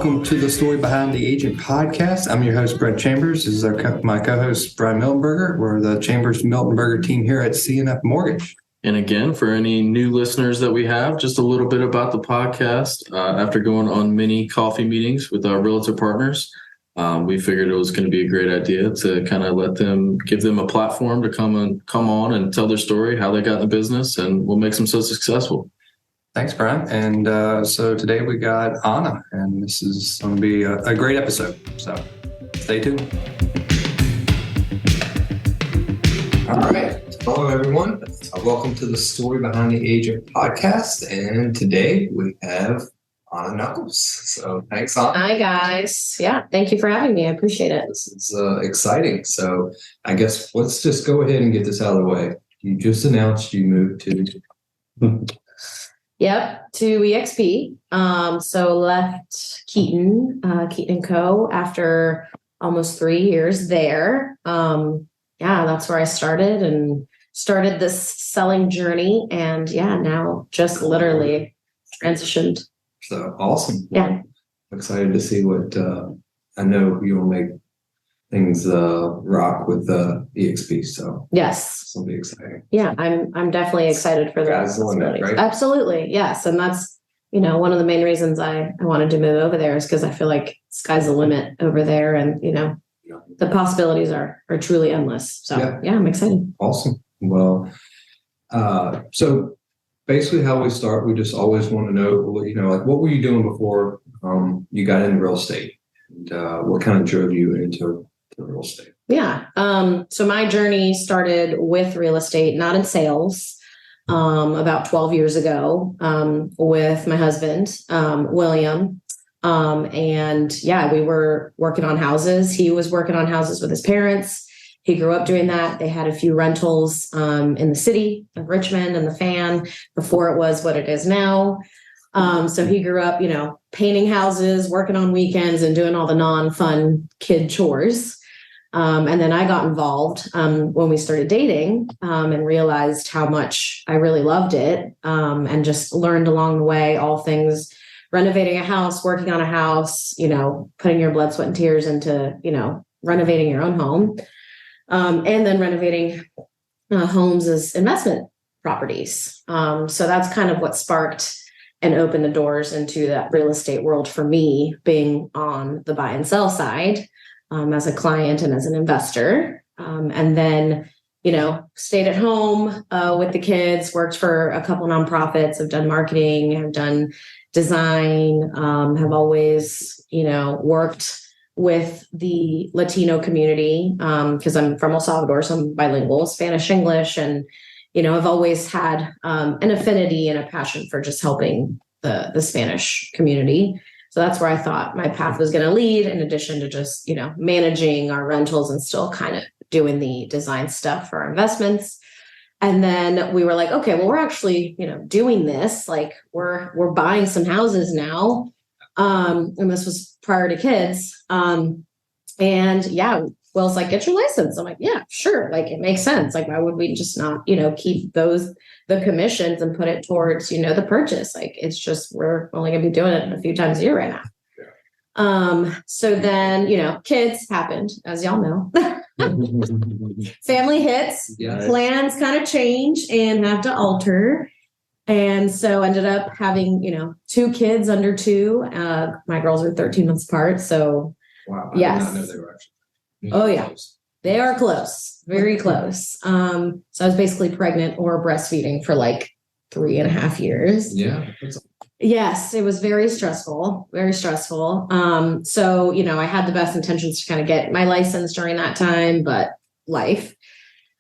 Welcome to the Story Behind the Agent podcast. I'm your host, Brett Chambers. This is my co-host, Brian Miltenberger. We're the Chambers Miltenberger team here at CNF Mortgage. And again, for any new listeners that we have, just a little bit about the podcast. After going on many coffee meetings with our realtor partners, we figured it was going to be a great idea to kind of give them a platform to come on and tell their story, how they got in the business, and what makes them so successful. Thanks, Brian. And so today we got Ana, and this is going to be a great episode. So stay tuned. All right. Hello, everyone. Welcome to the Story Behind the Agent podcast. And today we have Ana Nuckols. So thanks, Ana. Hi, guys. Yeah, thank you for having me. I appreciate it. This is exciting. So I guess let's just go ahead and get this out of the way. You just announced you moved to... Yep, to EXP. So left Keaton & Co. after almost 3 years there. That's where I started this selling journey. And now just literally transitioned. So awesome. Yeah. I'm excited to see what, I know you'll make things rock with EXP. So yes, this will be exciting. Yeah, I'm definitely excited for that. Right? Absolutely. Yes. And that's, one of the main reasons I wanted to move over there is because I feel like sky's the limit over there. And, the possibilities are truly endless. So I'm excited. Awesome. Well, so basically how we start, we just always want to know, what were you doing before you got into real estate? And what kind of drove you into real estate? Yeah. So my journey started with real estate, not in sales, about 12 years ago, with my husband, William. We were working on houses. He was working on houses with his parents. He grew up doing that. They had a few rentals, in the city of Richmond and the Fan before it was what it is now. So he grew up, painting houses, working on weekends and doing all the non-fun kid chores. And then I got involved when we started dating and realized how much I really loved it, and just learned along the way all things renovating a house, working on a house, putting your blood, sweat, and tears into, renovating your own home, and then renovating homes as investment properties. So that's kind of what sparked and opened the doors into that real estate world for me, being on the buy and sell side. As a client and as an investor. And then, stayed at home with the kids, worked for a couple nonprofits, have done marketing, have done design, have always, worked with the Latino community because I'm from El Salvador, so I'm bilingual, Spanish, English. And, I've always had an affinity and a passion for just helping the Spanish community. So that's where I thought my path was going to lead, in addition to just, managing our rentals and still kind of doing the design stuff for our investments. And then we were like, okay, well, we're actually, doing this, like we're buying some houses now. And this was prior to kids. Will's like, get your license. I'm like, yeah, sure. Like, it makes sense. Like, why would we just not, keep the commissions and put it towards, the purchase? Like, it's just, we're only gonna be doing it a few times a year right now. Yeah. So then, kids happened, as y'all know. Family hits, plans kind of change and have to alter. And so ended up having, 2 kids under 2. My girls are 13 months apart. So wow, yes. I did not know they were actually. Oh yeah, they are close, very close. So I was basically pregnant or breastfeeding for like 3.5 years. Yeah. Yes, it was very stressful, very stressful. So, I had the best intentions to kind of get my license during that time, but life.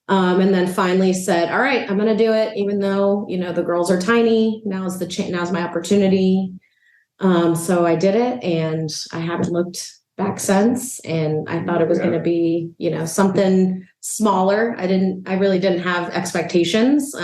And then finally said, all right, I'm going to do it. Even though, the girls are tiny, now's my opportunity. So I did it, and I haven't looked back since. And I thought it was going to be, something smaller. I really didn't have expectations.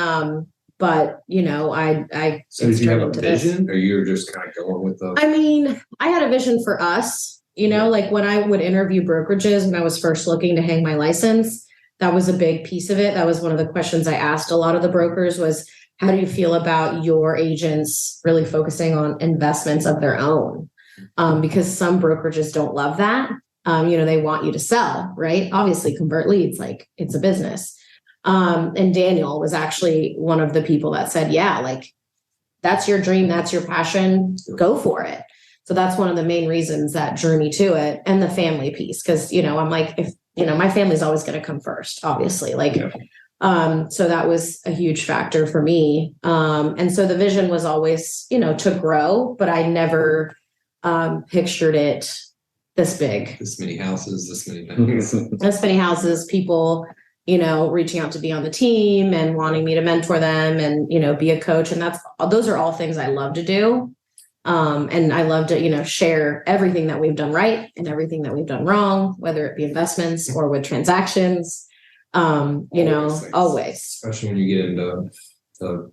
But, I so did you have a vision, or you were just kind of going with the? I mean, I had a vision for us, like when I would interview brokerages when I was first looking to hang my license, that was a big piece of it. That was one of the questions I asked a lot of the brokers was, how do you feel about your agents really focusing on investments of their own? because some brokerages don't love that. They want you to sell, right? Obviously convert leads, like it's a business. And Daniel was actually one of the people that said, yeah, like that's your dream. That's your passion. Go for it. So that's one of the main reasons that drew me to it, and the family piece. Cause I'm like, if, my family's always going to come first, obviously, like, so that was a huge factor for me. And so the vision was always, to grow, but I never, pictured it this big. This many houses, this many things. This many houses, people, reaching out to be on the team and wanting me to mentor them and, be a coach. And those are all things I love to do. And I love to, share everything that we've done right and everything that we've done wrong, whether it be investments or with transactions, always. Especially when you get into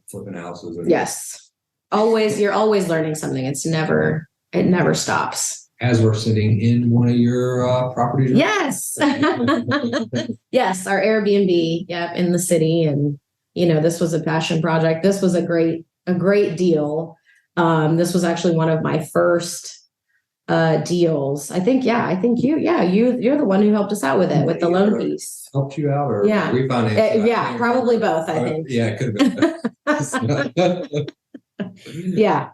flipping houses. Yes. Always. You're always learning something. It never stops. As we're sitting in one of your properties. Yes. Yes. Our Airbnb. Yep. In the city. And, this was a passion project. This was a great deal. This was actually one of my first deals. I think you're the one who helped us out with it, with the loan piece. Helped you out or refinance? Probably both, I think. Yeah, it could have been.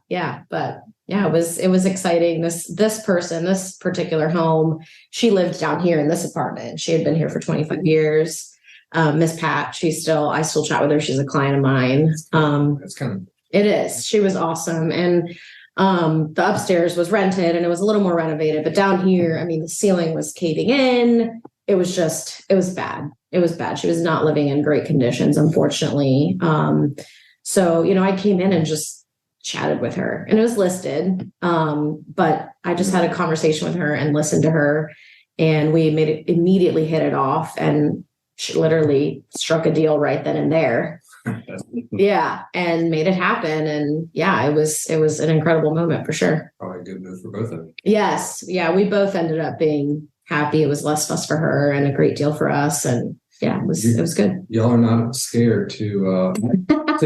Yeah. But yeah, it was exciting. This person, this particular home, she lived down here in this apartment. She had been here for 25 years. Miss Pat, I still chat with her. She's a client of mine. It is. She was awesome. And the upstairs was rented and it was a little more renovated, but down here, the ceiling was caving in. It was bad. It was bad. She was not living in great conditions, unfortunately. So, I came in and just chatted with her, and it was listed. But I just had a conversation with her and listened to her, and we immediately hit it off, and she literally struck a deal right then and there. Yeah. And made it happen. And yeah, it was an incredible moment for sure. Probably a good move for both of them. Yes. Yeah. We both ended up being happy. It was less fuss for her and a great deal for us. And yeah, it was good. Y'all are not scared to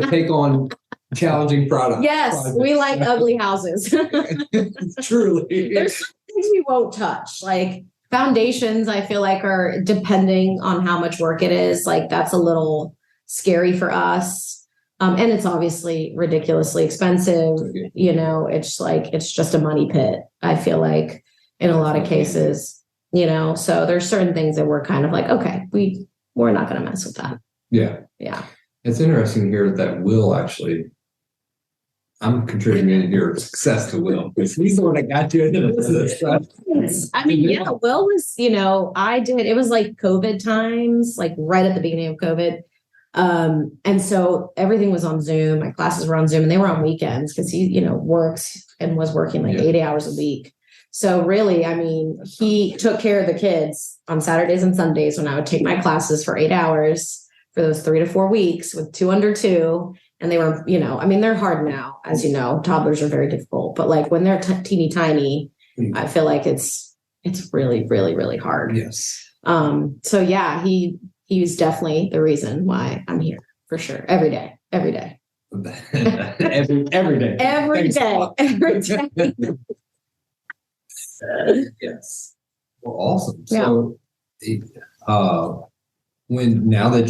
take on challenging projects. Yes. We like ugly houses. Truly. There's some things we won't touch. Like foundations, I feel like are, depending on how much work it is, like that's a little scary for us. And it's obviously ridiculously expensive. It's just a money pit. I feel like in a lot of cases, so there's certain things that we're kind of like, okay, we're not going to mess with that. Yeah. Yeah. It's interesting to hear that Will actually, I'm contributing to your success to Will because he's the one that got you into this. Will was, it was like COVID times, like right at the beginning of COVID. And so everything was on Zoom. My classes were on Zoom and they were on weekends because he, works and was working like 80 hours a week. So really, he took care of the kids on Saturdays and Sundays when I would take my classes for 8 hours for those 3 to 4 weeks with 2 under 2. And they were, they're hard now, as you know, toddlers are very difficult, but like when they're teeny tiny, I feel like it's really, really, really hard. Yes. So yeah, he was definitely the reason why I'm here for sure. Every day. every day. Every day. Yes. Well, awesome. Yeah. So, now that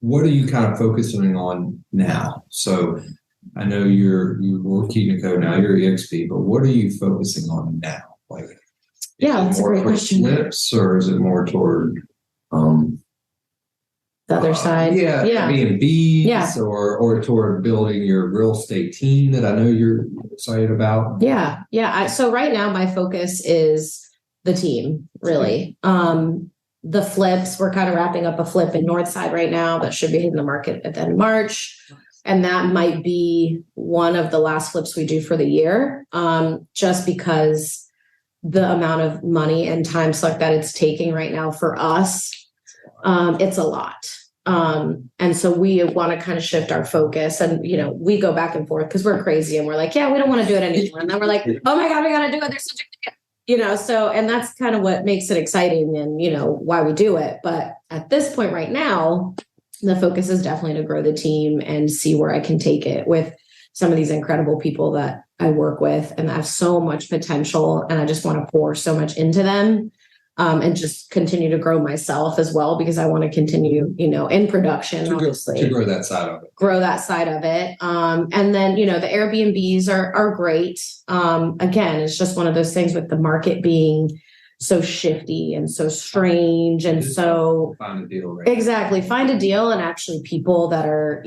what are you kind of focusing on now? So I know you're working Nico now, you're EXP, but what are you focusing on now? Like, that's a great question. Flips, or is it more toward the other side? Airbnbs, or toward building your real estate team that I know you're excited about? Yeah. So right now my focus is the team, really. The flips, we're kind of wrapping up a flip in Northside right now that should be hitting the market at the end of March. And that might be one of the last flips we do for the year, just because the amount of money and time suck that it's taking right now for us, it's a lot. And so we want to kind of shift our focus, and, we go back and forth because we're crazy and we're like, yeah, we don't want to do it anymore. And then we're like, oh my God, we got to do it. There's such a, so, and that's kind of what makes it exciting and, why we do it. But at this point right now, the focus is definitely to grow the team and see where I can take it with some of these incredible people that, I work with and have so much potential, and I just want to pour so much into them. And just continue to grow myself as well, because I want to continue, in production, obviously. To grow that side of it. Grow that side of it. And then, the Airbnbs are great. Again, it's just one of those things with the market being so shifty and so strange. And so find a deal, right? Exactly. Find a deal, and actually people that are,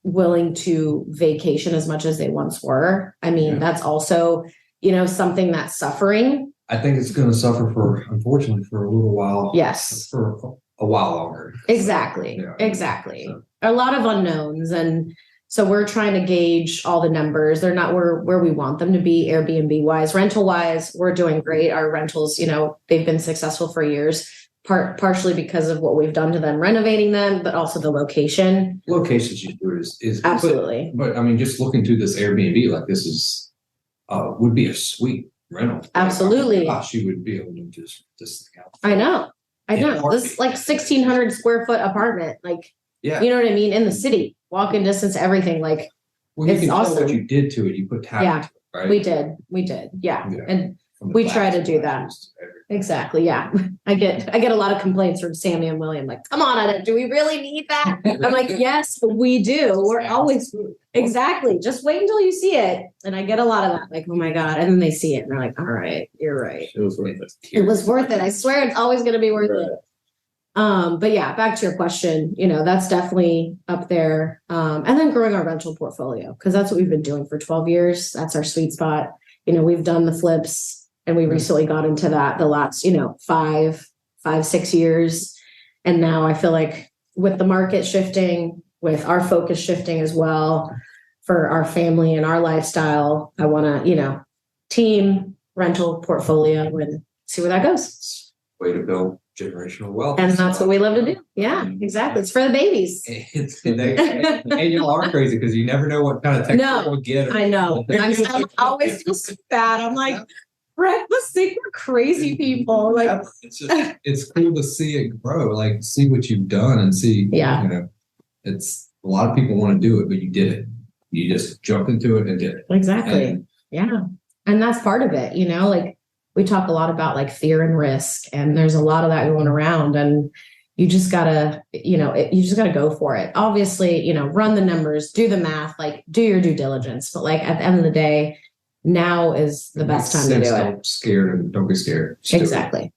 willing to vacation as much as they once were. I mean, that's also, something that's suffering. I think it's going to suffer unfortunately, for a little while. Yes. For a while longer. Exactly. So, exactly. So. A lot of unknowns. And so we're trying to gauge all the numbers. They're not where we want them to be Airbnb wise. Rental wise, we're doing great. Our rentals, they've been successful for years, partially because of what we've done to them, renovating them, but also the location. Locations you do is absolutely. But I mean, just looking through this Airbnb, like this is, would be a sweet rental. Absolutely. I thought she would be able to just thing out. I know. This like 1,600 square foot apartment, like, yeah, you know what I mean? In the city, walking distance, everything. Like, well, you it's can awesome. tell what you did to it. You put talent into it, right? We did. Yeah. And we try to do that. Exactly. Yeah. I get a lot of complaints from Sammy and William, like, come on, Ana, do we really need that? I'm like, yes, we do. We're always exactly. Just wait until you see it. And I get a lot of that, like, oh my God. And then they see it and they're like, all right, you're right. It was worth it. It was worth it. I swear it's always going to be worth it. But yeah, back to your question, that's definitely up there. And then growing our rental portfolio, because that's what we've been doing for 12 years. That's our sweet spot. We've done the flips. And we recently got into that the last, 6 years. And now I feel like with the market shifting, with our focus shifting as well for our family and our lifestyle, I want to, team rental portfolio and see where that goes. Way to build generational wealth. And that's what we love to do. Yeah, exactly. It's for the babies. And y'all are crazy because you never know what kind of technical we'll get. I know. I always feel so bad. I'm like, let's think we're crazy people. Like, it's cool to see it grow, like see what you've done and see. Yeah. It's a lot of people want to do it, but you did it. You just jumped into it and did it. Exactly. And that's part of it. Like we talk a lot about like fear and risk, and there's a lot of that going around, and you just gotta, you just gotta go for it. Obviously, run the numbers, do the math, like do your due diligence. But like at the end of the day, now is the best time to do it. Don't be scared. Exactly.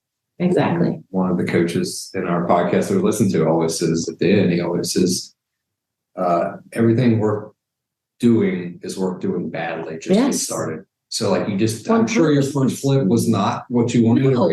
One of the coaches in our podcast that we listen to always says at the end, he always says, everything worth doing is worth doing badly. Just get started. So like I'm sure your first flip was not what you wanted, or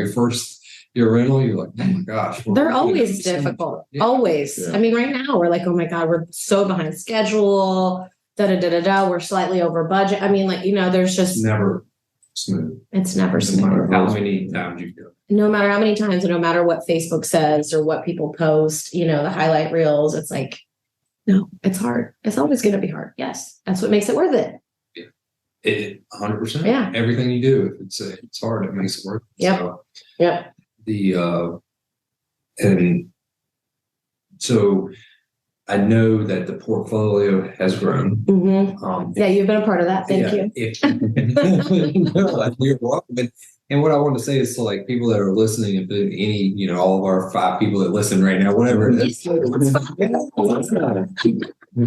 your rental, you're like, oh my gosh. They're always difficult. Always. Yeah. I mean, right now we're like, oh my God, we're so behind schedule. We're slightly over budget. I mean, like, there's just never smooth. It's never smooth. No matter how many times you do it. No matter how many times, and no matter what Facebook says or what people post, the highlight reels, it's like, no, it's hard. It's always going to be hard. Yes. That's what makes it worth it. It 100%. Yeah. Everything you do, if it's hard, it makes it worth it. Yep. So, yep. And so I know that the portfolio has grown. Mm-hmm. You've been a part of that. Thank you. You're welcome. And what I want to say is to like people that are listening, if any, all of our 5 people that listen right now, whatever it is.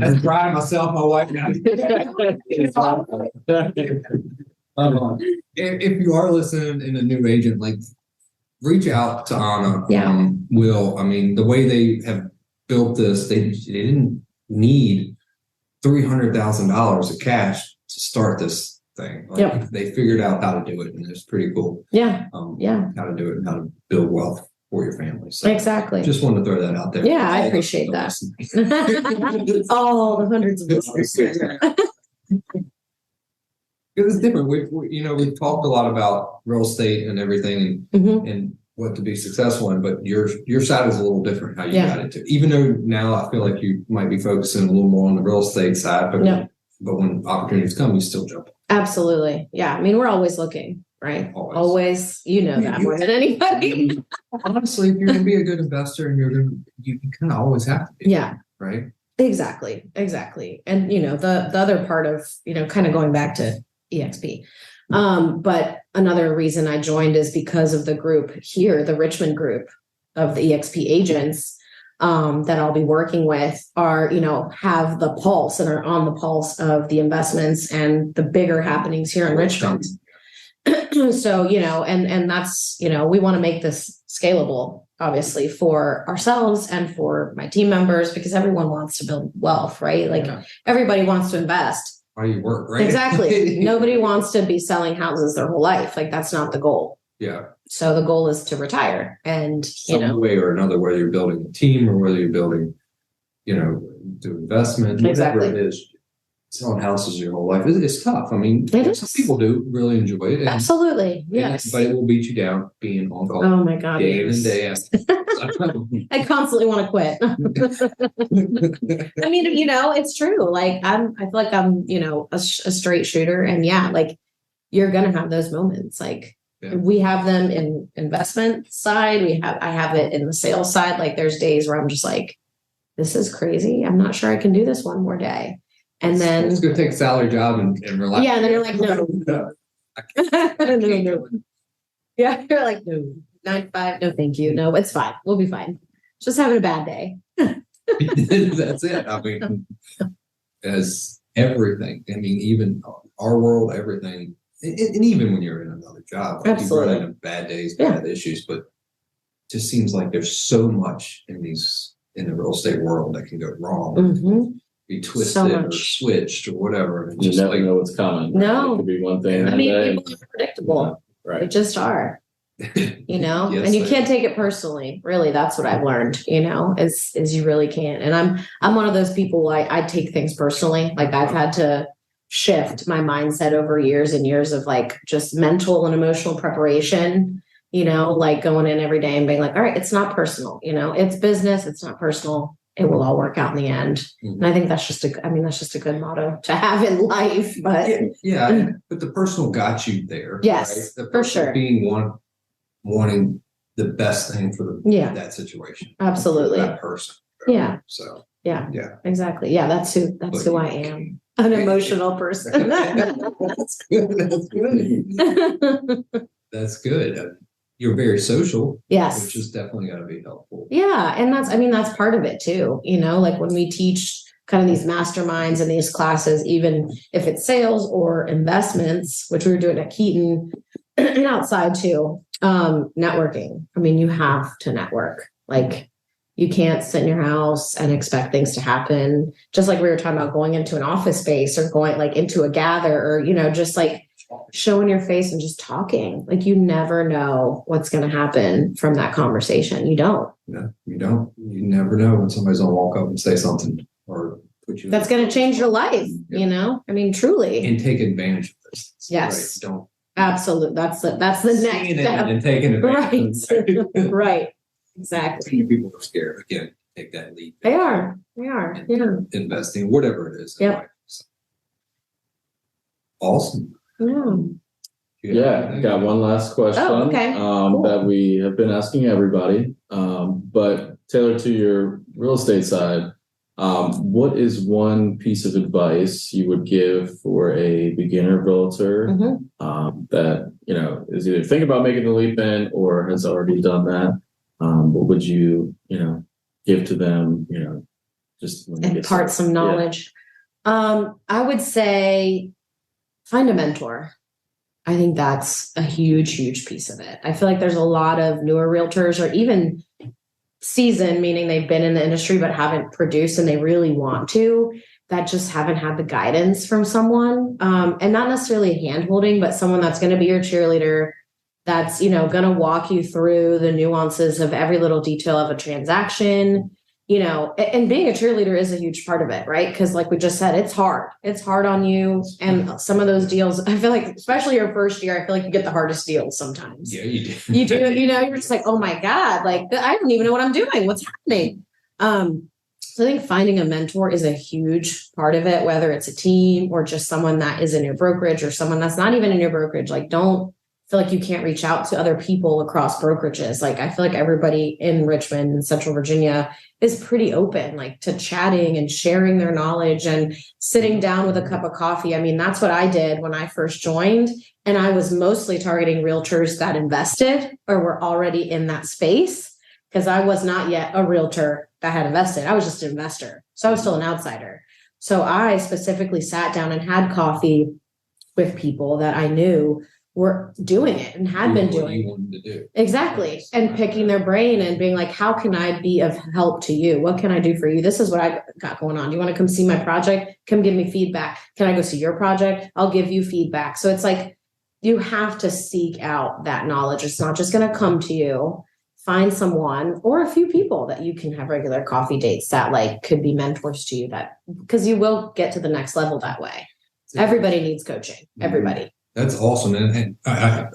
I'm trying myself, my wife. If you are listening in a new agent, like reach out to Ana. Will. I mean, the way they have built this, they didn't need $300,000 of cash to start this thing. They figured out how to do it, and it's pretty cool. How to do it and how to build wealth for your family. So exactly. Just wanted to throw that out there. Yeah, I appreciate that. All the hundreds of listeners. It was different. We've talked a lot about real estate and everything, and what to be successful in, but your side is a little different how you got into it. Even though now I feel like you might be focusing a little more on the real estate side, but when opportunities come, you still jump. Absolutely. Yeah. I mean, we're always looking, right? Always that more than anybody. Honestly, if you're going to be a good investor, and you kind of always have to be. Yeah. Right. Exactly. And, the other part of, kind of going back to EXP. But another reason I joined is because of the group here, the Richmond group of the EXP agents that I'll be working with are, have the pulse and are on the pulse of the investments and the bigger happenings here in Richmond. So, and that's, we want to make this scalable, obviously, for ourselves and for my team members, because everyone wants to build wealth, right? Like everybody wants to invest. Why you work, right? Exactly. Nobody wants to be selling houses their whole life. Like that's not the goal. Yeah. So the goal is to retire and, Some way or another, whether you're building a team or whether you're building, do investment, whatever it is. Selling houses your whole life it's tough. I mean, some people do really enjoy it. Absolutely. Yes. But it will beat you down being on call. Oh my God. Day in and day out. I constantly want to quit. I mean, it's true. Like I feel like I'm, a straight shooter, and like you're going to have those moments. Like we have them in investment side. I have it in the sales side. Like there's days where I'm just like, this is crazy. I'm not sure I can do this one more day. And then it's going to take a salary job and relax. Yeah. And then you're like, no. No. Yeah. You're like, no, 9 to 5. No, thank you. No, it's fine. We'll be fine. Just having a bad day. That's it. I mean, as everything, even our world, everything, and even when you're in another job, like absolutely, you run into bad days, bad issues, but it just seems like there's so much in the real estate world that can go wrong. Mm-hmm. Be twisted or switched or whatever. You just never know what's coming. No. It could be one thing. People are predictable. Right. They just are. Yes, and you can't take it personally. Really, that's what I've learned, is you really can't. And I'm one of those people, I take things personally. Like I've had to shift my mindset over years and years of like just mental and emotional preparation, like going in every day and being like, all right, it's not personal, it's business. It's not personal. It will all work out in the end. Mm-hmm. And I think that's just a good motto to have in life. But but the personal got you there. Yes, right? for sure. Being wanting the best thing for that situation. Absolutely. For that person. Yeah. So yeah, exactly. Yeah. That's who I am. An emotional person. That's good. That's good. You're very social. Yes. Which is definitely going to be helpful. Yeah. And that's part of it too. Like when we teach kind of these masterminds and these classes, even if it's sales or investments, which we were doing at Keaton and outside too, networking. You have to network. Like you can't sit in your house and expect things to happen. Just like we were talking about going into an office space or going like into a gather or, just like showing your face and just talking. Like you never know what's going to happen from that conversation. You don't. No, you don't. You never know when somebody's going to walk up and say something or put you. That's going to change your life, truly. And take advantage of this. Yes. Right? Don't. Absolutely. That's the next step. And taking advantage. Right. Right. Exactly. People are scared. Again, take that leap. They are. Yeah. Investing, whatever it is. Yep. So. Awesome. Yeah, got one last question. Oh, okay. Cool. That we have been asking everybody. But tailored to your real estate side, what is one piece of advice you would give for a beginner realtor that is either thinking about making the leap in or has already done that? What would you give to them? Just impart some knowledge. I would say find a mentor. I think that's a huge piece of it. I feel like there's a lot of newer realtors or even seasoned, meaning they've been in the industry but haven't produced and they really want to, that just haven't had the guidance from someone. And not necessarily hand-holding, but someone that's going to be your cheerleader, that's, going to walk you through the nuances of every little detail of a transaction. And being a cheerleader is a huge part of it, right? Because like we just said, it's hard on you. And some of those deals, I feel like, especially your first year, I feel like you get the hardest deals sometimes. Yeah, you do. You do, you're just like, oh my God, like I don't even know what I'm doing. What's happening? So I think finding a mentor is a huge part of it, whether it's a team or just someone that is in your brokerage or someone that's not even in your brokerage. Like don't feel like you can't reach out to other people across brokerages. Like I feel like everybody in Richmond and Central Virginia is pretty open, like to chatting and sharing their knowledge and sitting down with a cup of coffee. I mean, that's what I did when I first joined. And I was mostly targeting realtors that invested or were already in that space, because I was not yet a realtor that had invested. I was just an investor. So I was still an outsider. So I specifically sat down and had coffee with people that I knew were doing it and had been doing you wanted to do. Exactly. And picking their brain and being like, how can I be of help to you? What can I do for you? This is what I got going on. Do you want to come see my project? Come give me feedback. Can I go see your project? I'll give you feedback. So it's like, you have to seek out that knowledge. It's not just going to come to you. Find someone or a few people that you can have regular coffee dates that like could be mentors to you, that because you will get to the next level that way. Everybody needs coaching. Everybody. That's awesome. And I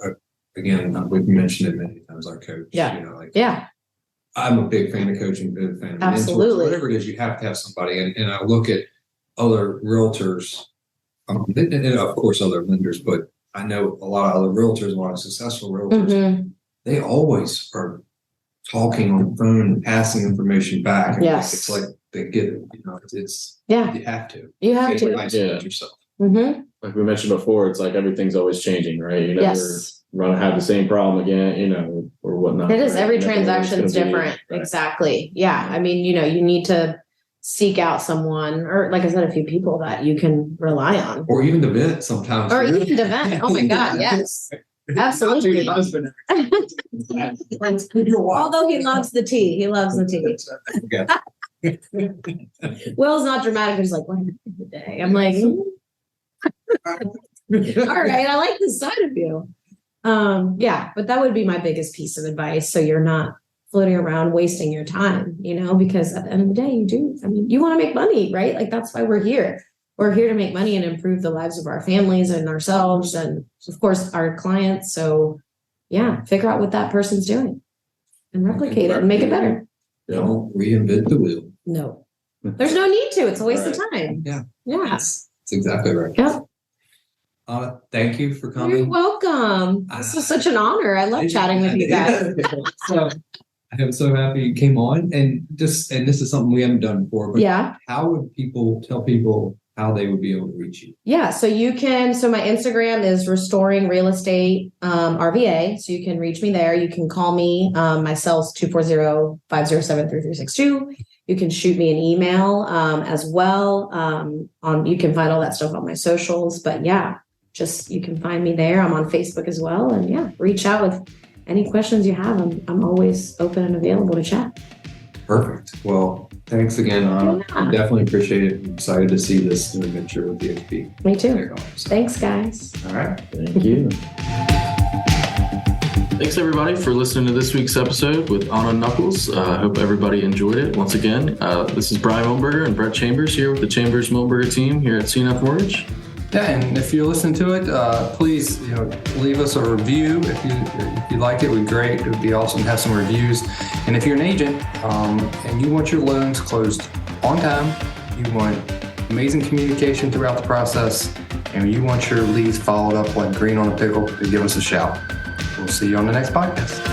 again, we've mentioned it many times, our coach. Yeah. You know, like, Yeah. I'm a big fan of coaching, big fan of Absolutely. mentors, whatever it is, you have to have somebody. And I look at other realtors, and of course other lenders, but I know a lot of other realtors, a lot of successful realtors, Mm-hmm. they always are talking on the phone and passing information back. And Yes. It's like they get it, it's Yeah. you have to. You have Can't to. isolate yourself. Mm-hmm. Like we mentioned before, it's like everything's always changing, right? You never Yes. run have the same problem again, or whatnot. It is. right? Every You never know what's transaction is gonna be, different. right? Exactly. Yeah. I mean, you need to seek out someone, or like I said, a few people that you can rely on. Or even to vent sometimes. Or even to vent. Oh my God. Yes. Absolutely. Husband. Although he loves the tea. He loves the tea. Will's not dramatic. He's like, what happened today? I'm like, all right, I like this side of you. Yeah, but that would be my biggest piece of advice. So you're not floating around wasting your time, because at the end of the day, you want to make money, right? Like that's why we're here. We're here to make money and improve the lives of our families and ourselves and of course our clients. So yeah, figure out what that person's doing and replicate it and make it better. Don't reinvent the wheel. No, there's no need to. It's a waste of Right. time. Yeah. Yeah. That's exactly right. Yeah. Thank you for You're coming. welcome. This was such an honor. I love chatting with you guys. So I am so happy you came on, and this is something we haven't done before, but Yeah. how would people tell people how they would be able to reach you? Yeah. So my Instagram is Restoring Real Estate RVA. So you can reach me there. You can call me. My cell's 240-507-3362. You can shoot me an email as well. You can find all that stuff on my socials. But yeah, you can find me there. I'm on Facebook as well. And yeah, reach out with any questions you have. I'm always open and available to chat. Perfect. Well, thanks again, Ana. Yeah. I definitely appreciate it. I'm excited to see this new adventure with EXP. Me too. Take off. So, Thanks, guys. all right. Thank you. Thanks everybody for listening to this week's episode with Ana Nuckols. I hope everybody enjoyed it. Once again, this is Brian Milberger and Brett Chambers here with the Chambers Milberger team here at CNF Mortgage. Yeah, and if you're listening to it, please leave us a review. If you liked it, it would be great. It would be awesome to have some reviews. And if you're an agent and you want your loans closed on time, you want amazing communication throughout the process, and you want your leads followed up like green on a pickle, then give us a shout. We'll see you on the next podcast.